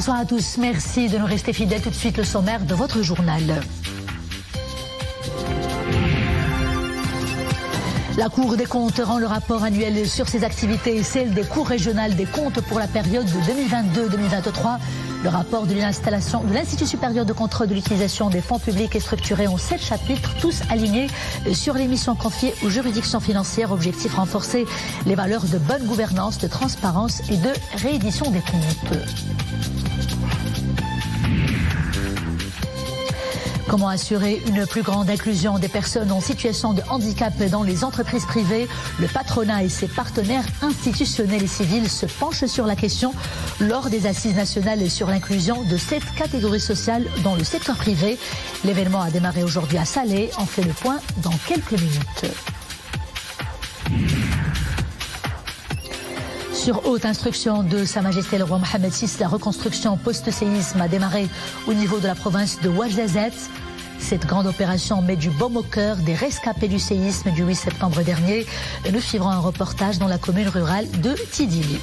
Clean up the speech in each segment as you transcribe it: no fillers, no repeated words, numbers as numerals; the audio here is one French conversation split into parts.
Bonsoir à tous, merci de nous rester fidèles. Tout de suite le sommaire de votre journal. La Cour des comptes rend le rapport annuel sur ses activités et celle des cours régionales des comptes pour la période de 2022-2023. Le rapport de l'Institut supérieur de contrôle de l'utilisation des fonds publics est structuré en 7 chapitres, tous alignés sur les missions confiées aux juridictions financières. Objectif: renforcer les valeurs de bonne gouvernance, de transparence et de réédition des comptes. Comment assurer une plus grande inclusion des personnes en situation de handicap dans les entreprises privées? Le patronat et ses partenaires institutionnels et civils se penchent sur la question lors des assises nationales sur l'inclusion de cette catégorie sociale dans le secteur privé. L'événement a démarré aujourd'hui à Salé. On fait le point dans quelques minutes. Sur haute instruction de Sa Majesté le roi Mohamed VI, la reconstruction post-séisme a démarré au niveau de la province de Ouarzazate. Cette grande opération met du baume au cœur des rescapés du séisme du 8 septembre dernier. Nous suivrons un reportage dans la commune rurale de Tidili.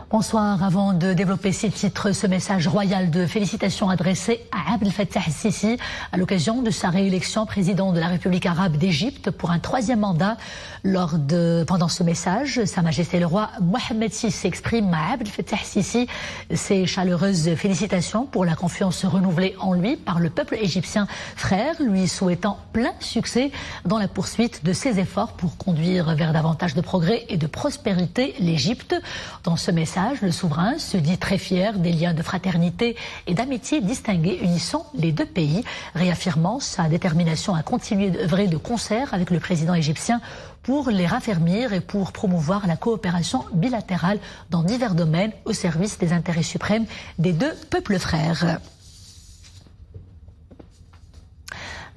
Bonsoir. Avant de développer ces titres, ce message royal de félicitations adressé à Abdel Fattah el-Sisi à l'occasion de sa réélection président de la République arabe d'Égypte pour un 3e mandat. Pendant ce message, Sa Majesté le roi Mohamed VI s'exprime à Abdel Fattah el-Sisi ses chaleureuses félicitations pour la confiance renouvelée en lui par le peuple égyptien frère, lui souhaitant plein succès dans la poursuite de ses efforts pour conduire vers davantage de progrès et de prospérité l'Égypte. Dans ce message, le souverain se dit très fier des liens de fraternité et d'amitié distingués unissant les deux pays, réaffirmant sa détermination à continuer d'œuvrer de concert avec le président égyptien pour les raffermir et pour promouvoir la coopération bilatérale dans divers domaines au service des intérêts suprêmes des deux peuples frères.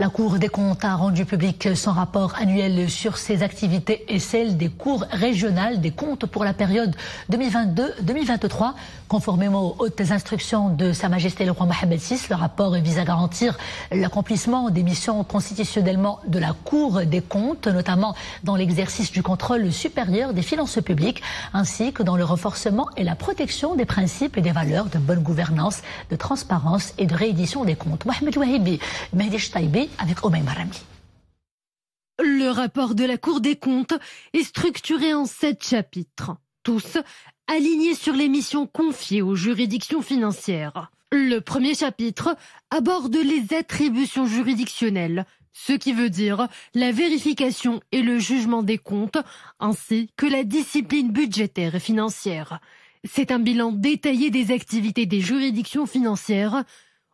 La Cour des comptes a rendu public son rapport annuel sur ses activités et celle des cours régionales des comptes pour la période 2022-2023. Conformément aux hautes instructions de Sa Majesté le roi Mohamed VI, le rapport vise à garantir l'accomplissement des missions constitutionnellement de la Cour des comptes, notamment dans l'exercice du contrôle supérieur des finances publiques, ainsi que dans le renforcement et la protection des principes et des valeurs de bonne gouvernance, de transparence et de réédition des comptes. Mohamed Wahibi, Mehdi Chtaïbi, avec Omaï Marami. Le rapport de la Cour des comptes est structuré en 7 chapitres, tous alignés sur les missions confiées aux juridictions financières. Le premier chapitre aborde les attributions juridictionnelles, ce qui veut dire la vérification et le jugement des comptes, ainsi que la discipline budgétaire et financière. C'est un bilan détaillé des activités des juridictions financières.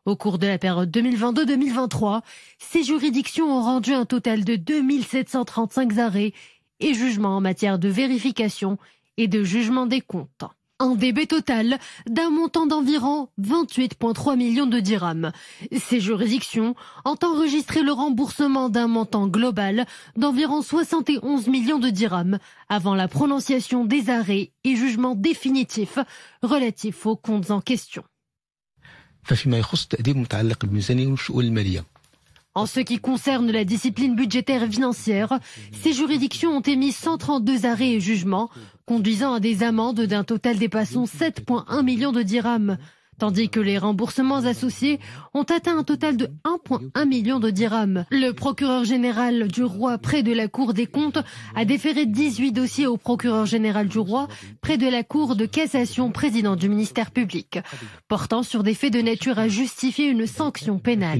Au cours de la période 2022-2023, ces juridictions ont rendu un total de 2735 arrêts et jugements en matière de vérification et de jugement des comptes. Un débit total d'un montant d'environ 28,3 millions de dirhams. Ces juridictions ont enregistré le remboursement d'un montant global d'environ 71 millions de dirhams avant la prononciation des arrêts et jugements définitifs relatifs aux comptes en question. En ce qui concerne la discipline budgétaire et financière, ces juridictions ont émis 132 arrêts et jugements, conduisant à des amendes d'un total dépassant 7,1 millions de dirhams, tandis que les remboursements associés ont atteint un total de 1,1 million de dirhams. Le procureur général du roi près de la Cour des comptes a déféré 18 dossiers au procureur général du roi près de la Cour de cassation président du ministère public, portant sur des faits de nature à justifier une sanction pénale.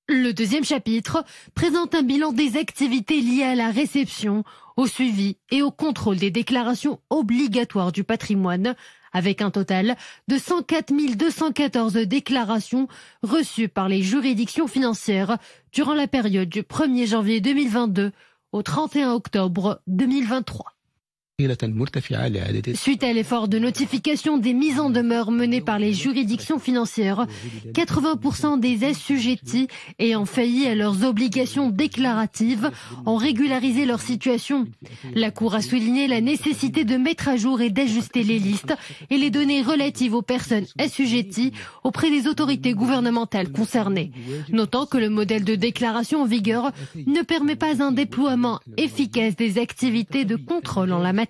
Le deuxième chapitre présente un bilan des activités liées à la réception, au suivi et au contrôle des déclarations obligatoires du patrimoine, avec un total de 104 214 déclarations reçues par les juridictions financières durant la période du 1er janvier 2022 au 31 octobre 2023. Suite à l'effort de notification des mises en demeure menées par les juridictions financières, 80% des assujettis ayant failli à leurs obligations déclaratives ont régularisé leur situation. La Cour a souligné la nécessité de mettre à jour et d'ajuster les listes et les données relatives aux personnes assujetties auprès des autorités gouvernementales concernées. Notant que le modèle de déclaration en vigueur ne permet pas un déploiement efficace des activités de contrôle en la matière.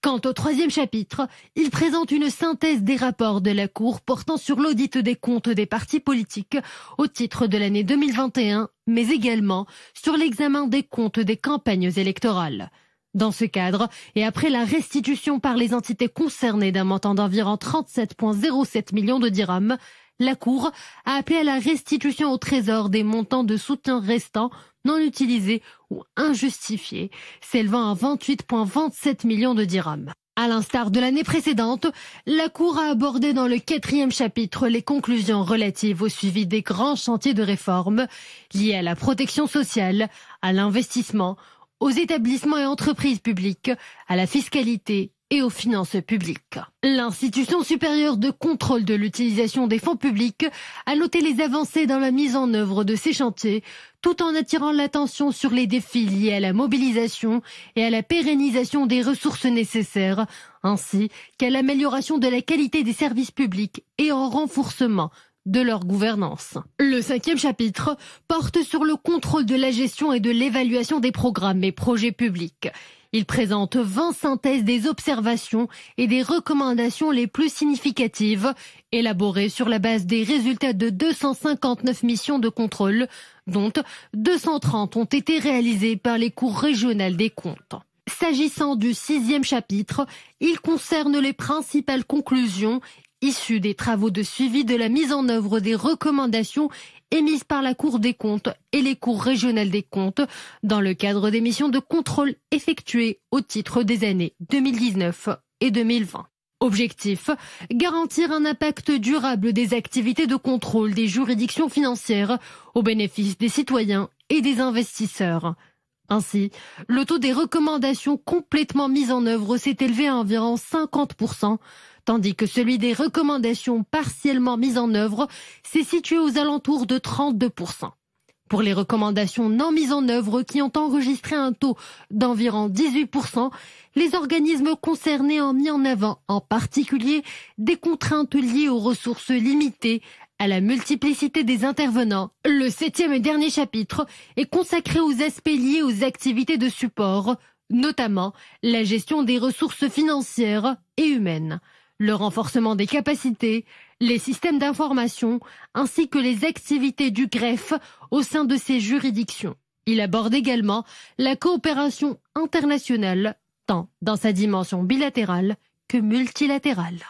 Quant au troisième chapitre, il présente une synthèse des rapports de la Cour portant sur l'audit des comptes des partis politiques au titre de l'année 2021, mais également sur l'examen des comptes des campagnes électorales. Dans ce cadre, et après la restitution par les entités concernées d'un montant d'environ 37,07 millions de dirhams, la Cour a appelé à la restitution au Trésor des montants de soutien restants non utilisés ou injustifiés, s'élevant à 28,27 millions de dirhams. À l'instar de l'année précédente, la Cour a abordé dans le 4e chapitre les conclusions relatives au suivi des grands chantiers de réforme liés à la protection sociale, à l'investissement, aux établissements et entreprises publiques, à la fiscalité et aux finances publiques. L'Institution supérieure de contrôle de l'utilisation des fonds publics a noté les avancées dans la mise en œuvre de ces chantiers, tout en attirant l'attention sur les défis liés à la mobilisation et à la pérennisation des ressources nécessaires, ainsi qu'à l'amélioration de la qualité des services publics et au renforcement de leur gouvernance. Le 5e chapitre porte sur le contrôle de la gestion et de l'évaluation des programmes et projets publics. Il présente 20 synthèses des observations et des recommandations les plus significatives, élaborées sur la base des résultats de 259 missions de contrôle, dont 230 ont été réalisées par les cours régionales des comptes. S'agissant du 6e chapitre, il concerne les principales conclusions issues des travaux de suivi de la mise en œuvre des recommandations émises par la Cour des comptes et les cours régionales des comptes dans le cadre des missions de contrôle effectuées au titre des années 2019 et 2020. Objectif, garantir un impact durable des activités de contrôle des juridictions financières au bénéfice des citoyens et des investisseurs. Ainsi, le taux des recommandations complètement mises en œuvre s'est élevé à environ 50%, tandis que celui des recommandations partiellement mises en œuvre s'est situé aux alentours de 32%. Pour les recommandations non mises en œuvre qui ont enregistré un taux d'environ 18%, les organismes concernés ont mis en avant en particulier des contraintes liées aux ressources limitées, à la multiplicité des intervenants. Le 7e et dernier chapitre est consacré aux aspects liés aux activités de support, notamment la gestion des ressources financières et humaines, le renforcement des capacités, les systèmes d'information, ainsi que les activités du greffe au sein de ces juridictions. Il aborde également la coopération internationale, tant dans sa dimension bilatérale que multilatérale.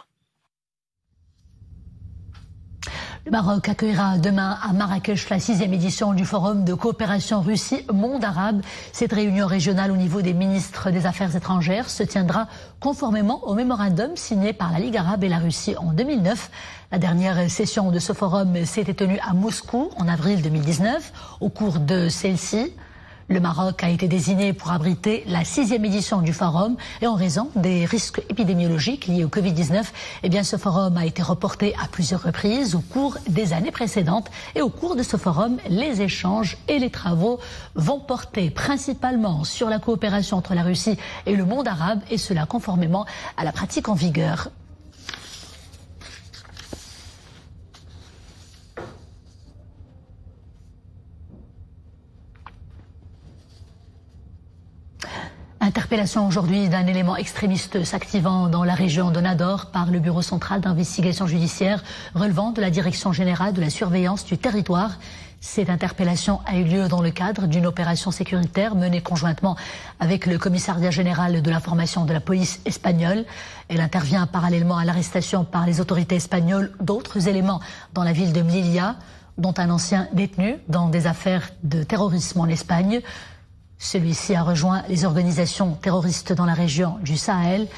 Le Maroc accueillera demain à Marrakech la 6e édition du Forum de coopération Russie-Monde arabe. Cette réunion régionale au niveau des ministres des Affaires étrangères se tiendra conformément au mémorandum signé par la Ligue arabe et la Russie en 2009. La dernière session de ce forum s'était tenue à Moscou en avril 2019. Au cours de celle-ci, le Maroc a été désigné pour abriter la 6e édition du forum et en raison des risques épidémiologiques liés au Covid-19, eh bien ce forum a été reporté à plusieurs reprises au cours des années précédentes. Et au cours de ce forum, les échanges et les travaux vont porter principalement sur la coopération entre la Russie et le monde arabe, et cela conformément à la pratique en vigueur. Interpellation aujourd'hui d'un élément extrémiste s'activant dans la région de Nador par le Bureau central d'investigation judiciaire relevant de la Direction générale de la surveillance du territoire. Cette interpellation a eu lieu dans le cadre d'une opération sécuritaire menée conjointement avec le commissariat général de l'information de la police espagnole. Elle intervient parallèlement à l'arrestation par les autorités espagnoles d'autres éléments dans la ville de Melilla, dont un ancien détenu dans des affaires de terrorisme en Espagne. Celui-ci a rejoint les organisations terroristes dans la région du Sahel.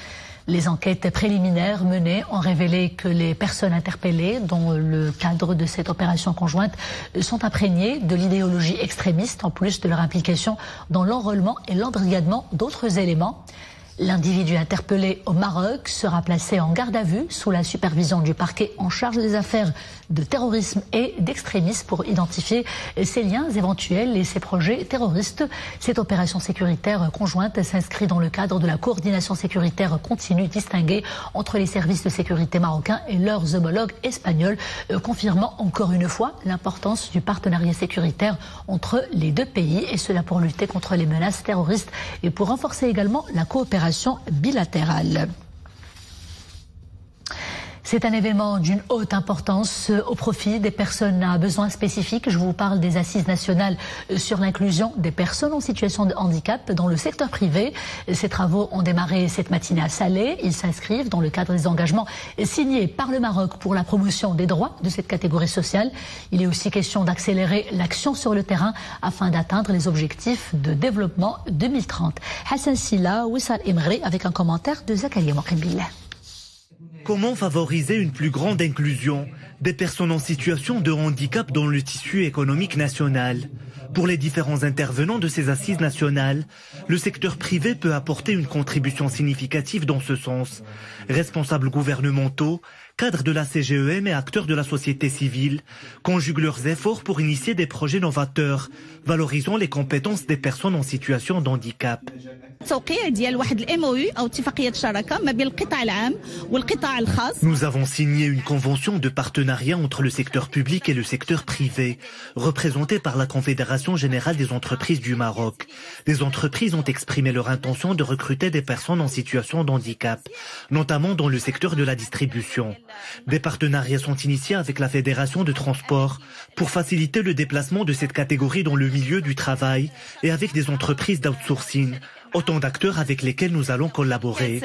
Les enquêtes préliminaires menées ont révélé que les personnes interpellées dans le cadre de cette opération conjointe sont imprégnées de l'idéologie extrémiste en plus de leur implication dans l'enrôlement et l'embrigadement d'autres éléments. L'individu interpellé au Maroc sera placé en garde à vue sous la supervision du parquet en charge des affaires de terrorisme et d'extrémisme pour identifier ses liens éventuels et ses projets terroristes. Cette opération sécuritaire conjointe s'inscrit dans le cadre de la coordination sécuritaire continue distinguée entre les services de sécurité marocains et leurs homologues espagnols, confirmant encore une fois l'importance du partenariat sécuritaire entre les deux pays, et cela pour lutter contre les menaces terroristes et pour renforcer également la coopération bilatérale. C'est un événement d'une haute importance au profit des personnes à besoins spécifiques. Je vous parle des assises nationales sur l'inclusion des personnes en situation de handicap dans le secteur privé. Ces travaux ont démarré cette matinée à Salé. Ils s'inscrivent dans le cadre des engagements signés par le Maroc pour la promotion des droits de cette catégorie sociale. Il est aussi question d'accélérer l'action sur le terrain afin d'atteindre les objectifs de développement 2030. Hassan Silla, Wissal Imri avec un commentaire de Zakaria Mokrimbillah. Comment favoriser une plus grande inclusion des personnes en situation de handicap dans le tissu économique national? Pour les différents intervenants de ces assises nationales, le secteur privé peut apporter une contribution significative dans ce sens. Responsables gouvernementaux, cadres de la CGEM et acteurs de la société civile conjuguent leurs efforts pour initier des projets novateurs, valorisant les compétences des personnes en situation de handicap. Nous avons signé une convention de partenariat entre le secteur public et le secteur privé, représentée par la Confédération générale des entreprises du Maroc. Des entreprises ont exprimé leur intention de recruter des personnes en situation de handicap, notamment dans le secteur de la distribution. Des partenariats sont initiés avec la Fédération de transport pour faciliter le déplacement de cette catégorie dans le milieu du travail et avec des entreprises d'outsourcing. Autant d'acteurs avec lesquels nous allons collaborer.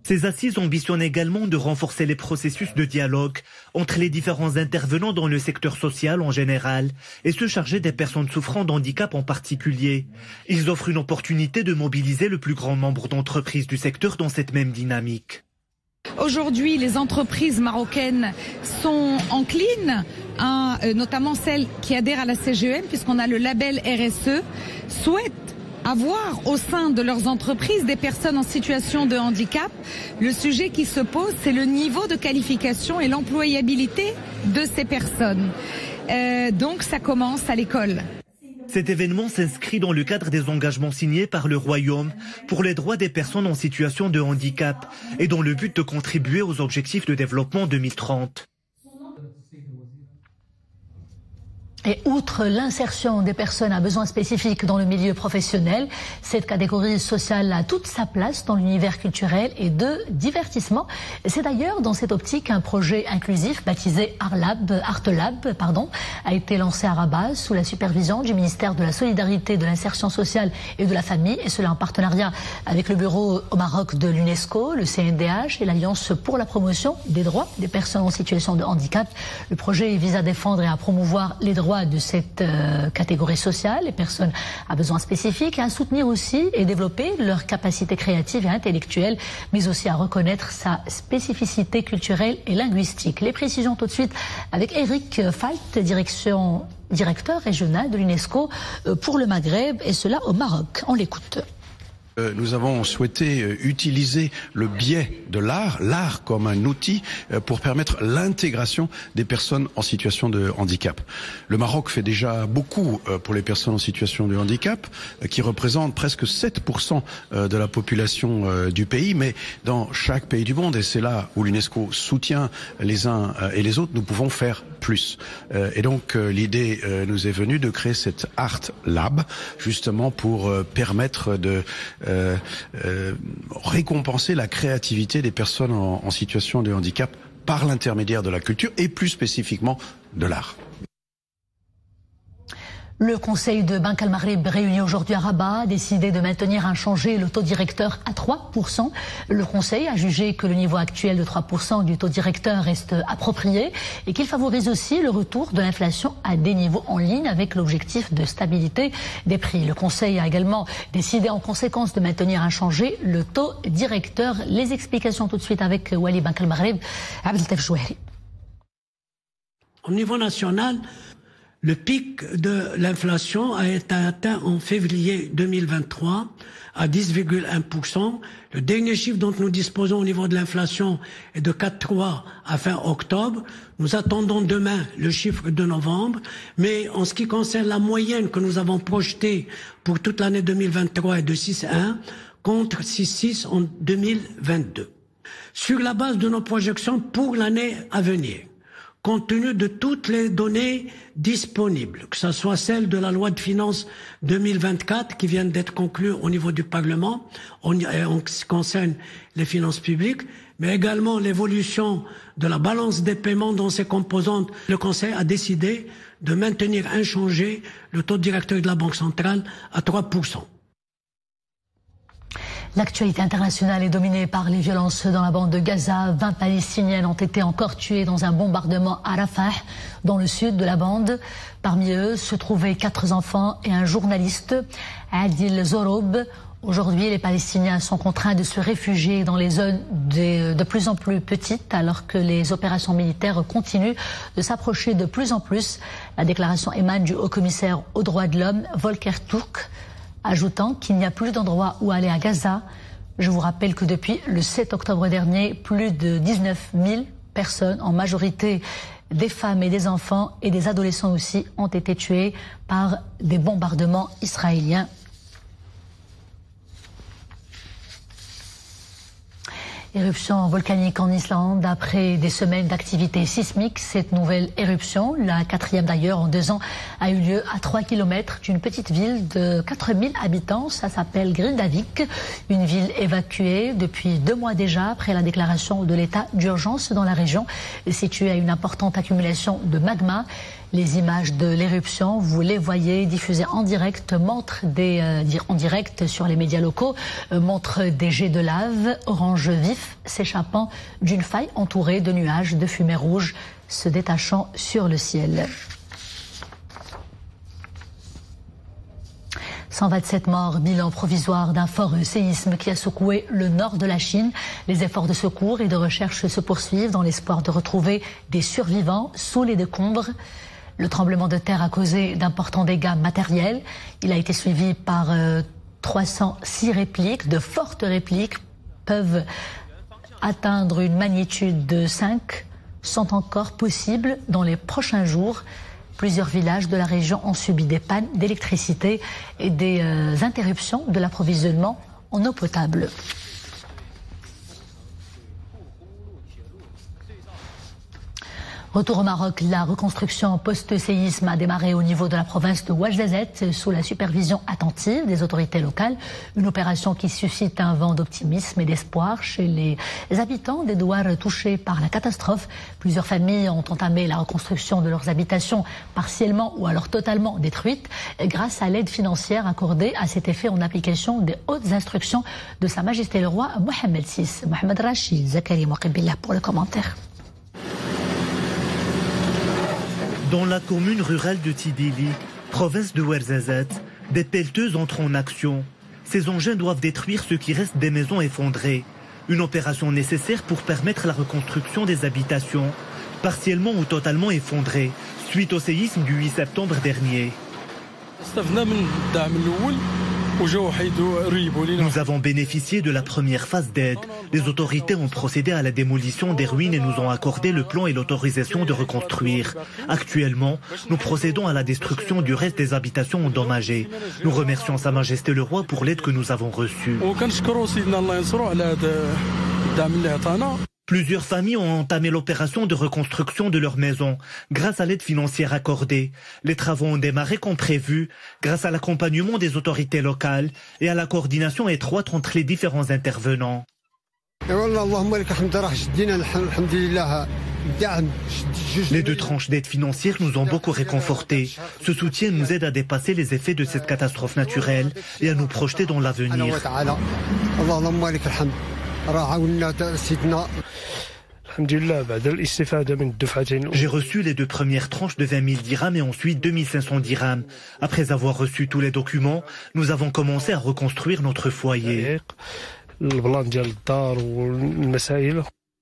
Ces assises ambitionnent également de renforcer les processus de dialogue entre les différents intervenants dans le secteur social en général et se charger des personnes souffrant d'handicap en particulier. Ils offrent une opportunité de mobiliser le plus grand nombre d'entreprises du secteur dans cette même dynamique. Aujourd'hui, les entreprises marocaines sont enclines, notamment celles qui adhèrent à la CGEM, puisqu'on a le label RSE, souhaitent avoir au sein de leurs entreprises des personnes en situation de handicap. Le sujet qui se pose, c'est le niveau de qualification et l'employabilité de ces personnes. Donc ça commence à l'école. Cet événement s'inscrit dans le cadre des engagements signés par le Royaume pour les droits des personnes en situation de handicap et dans le but de contribuer aux objectifs de développement 2030. Et outre l'insertion des personnes à besoins spécifiques dans le milieu professionnel, cette catégorie sociale a toute sa place dans l'univers culturel et de divertissement. C'est d'ailleurs dans cette optique qu'un projet inclusif baptisé Artelab, a été lancé à Rabat sous la supervision du ministère de la Solidarité, de l'Insertion sociale et de la Famille, et cela en partenariat avec le bureau au Maroc de l'UNESCO, le CNDH et l'Alliance pour la promotion des droits des personnes en situation de handicap. Le projet vise à défendre et à promouvoir les droits de cette catégorie sociale, les personnes à besoins spécifiques, et à soutenir aussi et développer leurs capacités créatives et intellectuelles, mais aussi à reconnaître sa spécificité culturelle et linguistique. Les précisions tout de suite avec Eric Falt, directeur régional de l'UNESCO pour le Maghreb, et cela au Maroc. On l'écoute. Nous avons souhaité utiliser le biais de l'art comme un outil pour permettre l'intégration des personnes en situation de handicap. Le Maroc fait déjà beaucoup pour les personnes en situation de handicap, qui représentent presque 7% de la population du pays, mais dans chaque pays du monde, et c'est là où l'UNESCO soutient les uns et les autres, nous pouvons faire plus. Et donc l'idée nous est venue de créer cette Art Lab, justement pour permettre de récompenser la créativité des personnes en situation de handicap par l'intermédiaire de la culture et plus spécifiquement de l'art. Le Conseil de Banque Al-Maghrib réuni aujourd'hui à Rabat a décidé de maintenir inchangé le taux directeur à 3%. Le Conseil a jugé que le niveau actuel de 3% du taux directeur reste approprié et qu'il favorise aussi le retour de l'inflation à des niveaux en ligne avec l'objectif de stabilité des prix. Le Conseil a également décidé en conséquence de maintenir inchangé le taux directeur. Les explications tout de suite avec Wali Banque Al-Maghrib, Abdeltef Jouheri. Au niveau national, le pic de l'inflation a été atteint en février 2023 à 10,1%. Le dernier chiffre dont nous disposons au niveau de l'inflation est de 4,3 à fin octobre. Nous attendons demain le chiffre de novembre. Mais en ce qui concerne la moyenne que nous avons projetée pour toute l'année 2023 est de 6,1 contre 6,6 en 2022. Sur la base de nos projections pour l'année à venir, compte tenu de toutes les données disponibles, que ce soit celles de la loi de finances 2024 qui viennent d'être conclues au niveau du Parlement, en ce qui concerne les finances publiques, mais également l'évolution de la balance des paiements dans ses composantes, le Conseil a décidé de maintenir inchangé le taux directeur de la Banque centrale à 3%. L'actualité internationale est dominée par les violences dans la bande de Gaza. 20 Palestiniennes ont été encore tuées dans un bombardement à Rafah, dans le sud de la bande. Parmi eux se trouvaient 4 enfants et un journaliste, Adil Zoroub. Aujourd'hui, les Palestiniens sont contraints de se réfugier dans les zones de plus en plus petites alors que les opérations militaires continuent de s'approcher de plus en plus. La déclaration émane du haut-commissaire aux droits de l'homme, Volker Turk, ajoutant qu'il n'y a plus d'endroit où aller à Gaza. Je vous rappelle que depuis le 7 octobre dernier, plus de 19 000 personnes, en majorité des femmes et des enfants et des adolescents aussi, ont été tuées par des bombardements israéliens. Éruption volcanique en Islande. Après des semaines d'activité sismique, cette nouvelle éruption, la 4e d'ailleurs en 2 ans, a eu lieu à 3 km d'une petite ville de 4000 habitants. Ça s'appelle Grindavik, une ville évacuée depuis 2 mois déjà après la déclaration de l'état d'urgence dans la région, située à une importante accumulation de magma. Les images de l'éruption, vous les voyez diffusées en direct, en direct sur les médias locaux, montrent des jets de lave orange vif s'échappant d'une faille entourée de nuages de fumée rouge se détachant sur le ciel. 127 morts, bilan provisoire d'un fort séisme qui a secoué le nord de la Chine. Les efforts de secours et de recherche se poursuivent dans l'espoir de retrouver des survivants sous les décombres. Le tremblement de terre a causé d'importants dégâts matériels. Il a été suivi par 306 répliques. De fortes répliques peuvent atteindre une magnitude de 5, sont encore possibles dans les prochains jours. Plusieurs villages de la région ont subi des pannes d'électricité et des interruptions de l'approvisionnement en eau potable. Retour au Maroc, la reconstruction post-séisme a démarré au niveau de la province de Ouarzazate sous la supervision attentive des autorités locales. Une opération qui suscite un vent d'optimisme et d'espoir chez les habitants des douars touchés par la catastrophe. Plusieurs familles ont entamé la reconstruction de leurs habitations partiellement ou alors totalement détruites grâce à l'aide financière accordée à cet effet en application des hautes instructions de Sa Majesté le Roi Mohamed VI. Mohamed Rachid, Zakari Mouqibillah pour le commentaire. Dans la commune rurale de Tidili, province de Ouarzazate, des pelleteuses entrent en action. Ces engins doivent détruire ce qui reste des maisons effondrées. Une opération nécessaire pour permettre la reconstruction des habitations, partiellement ou totalement effondrées, suite au séisme du 8 septembre dernier. Nous avons bénéficié de la première phase d'aide. Les autorités ont procédé à la démolition des ruines et nous ont accordé le plan et l'autorisation de reconstruire. Actuellement, nous procédons à la destruction du reste des habitations endommagées. Nous remercions Sa Majesté le Roi pour l'aide que nous avons reçue. Plusieurs familles ont entamé l'opération de reconstruction de leur maison grâce à l'aide financière accordée. Les travaux ont démarré comme prévu grâce à l'accompagnement des autorités locales et à la coordination étroite entre les différents intervenants. Les 2 tranches d'aide financière nous ont beaucoup réconfortés. Ce soutien nous aide à dépasser les effets de cette catastrophe naturelle et à nous projeter dans l'avenir. J'ai reçu les 2 premières tranches de 20 000 dirhams et ensuite 2500 dirhams. Après avoir reçu tous les documents, nous avons commencé à reconstruire notre foyer.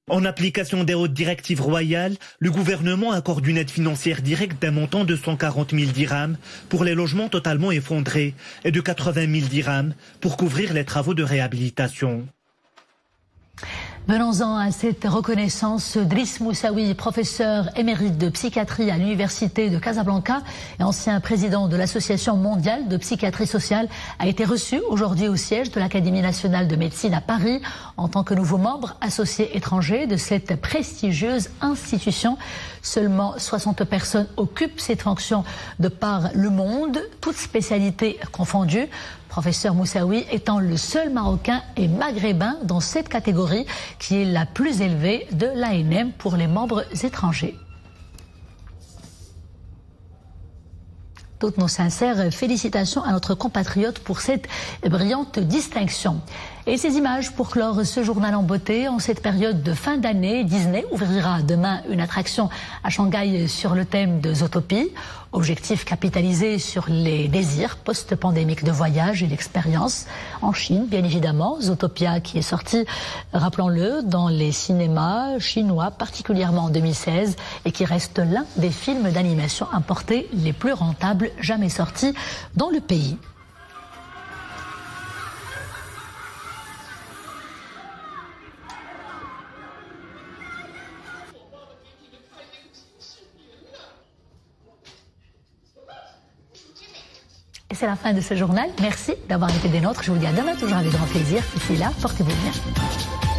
En application des hautes directives royales, le gouvernement accorde une aide financière directe d'un montant de 140 000 dirhams pour les logements totalement effondrés et de 80 000 dirhams pour couvrir les travaux de réhabilitation. Venons-en à cette reconnaissance. Driss Moussaoui, professeur émérite de psychiatrie à l'université de Casablanca et ancien président de l'Association mondiale de psychiatrie sociale, a été reçu aujourd'hui au siège de l'Académie nationale de médecine à Paris en tant que nouveau membre associé étranger de cette prestigieuse institution. Seulement 60 personnes occupent cette fonction de par le monde, toutes spécialités confondues. Professeur Moussaoui étant le seul Marocain et Maghrébin dans cette catégorie qui est la plus élevée de l'ANM pour les membres étrangers. Toutes nos sincères félicitations à notre compatriote pour cette brillante distinction. Et ces images pour clore ce journal en beauté. En cette période de fin d'année, Disney ouvrira demain une attraction à Shanghai sur le thème de Zootopie. Objectif capitalisé sur les désirs post-pandémiques de voyage et d'expérience. En Chine, bien évidemment, Zootopia qui est sorti, rappelons-le, dans les cinémas chinois, particulièrement en 2016, et qui reste l'un des films d'animation importés les plus rentables jamais sortis dans le pays. Et c'est la fin de ce journal. Merci d'avoir été des nôtres. Je vous dis à demain, toujours avec grand plaisir. D'ici là, portez-vous bien.